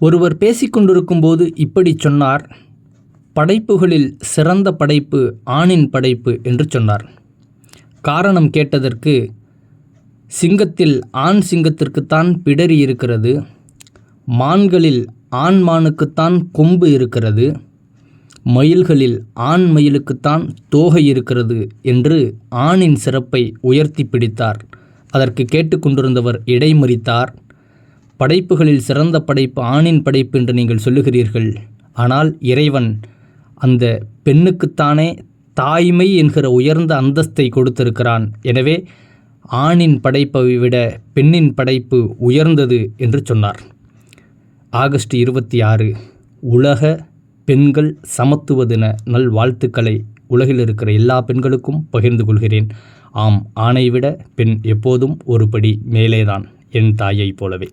ஒருவர் பேசிக்கொண்டிருக்கும்போது இப்படி சொன்னார், படைப்புகளில் சிறந்த படைப்பு ஆணின் படைப்பு என்று சொன்னார். காரணம் கேட்டதற்கு, சிங்கத்தில் ஆண் சிங்கத்திற்குத்தான் பிடரி இருக்கிறது, மான்களில் ஆண் மானுக்குத்தான் கொம்பு இருக்கிறது, மயில்களில் ஆண் மயிலுக்குத்தான் தோகை இருக்கிறது என்று ஆணின் சிறப்பை உயர்த்தி பிடித்தார். அதற்கு கேட்டுக்கொண்டிருந்தவர் இடைமறித்தார். படைப்புகளில் சிறந்த படைப்பு ஆணின் படைப்பு என்று நீங்கள் சொல்லுகிறீர்கள், ஆனால் இறைவன் அந்த பெண்ணுக்குத்தானே தாய்மை என்கிற உயர்ந்த அந்தஸ்தை கொடுத்திருக்கிறான். எனவே ஆணின் படைப்பை விட பெண்ணின் படைப்பு உயர்ந்தது என்று சொன்னார். ஆகஸ்ட் 26 உலக பெண்கள் சமத்துவ தின நல்வாழ்த்துக்களை உலகில் இருக்கிற எல்லா பெண்களுக்கும் பகிர்ந்து கொள்கிறேன். ஆம், ஆணை விட பெண் எப்போதும் ஒரு படி மேலேதான், என் தாயைப் போலவே.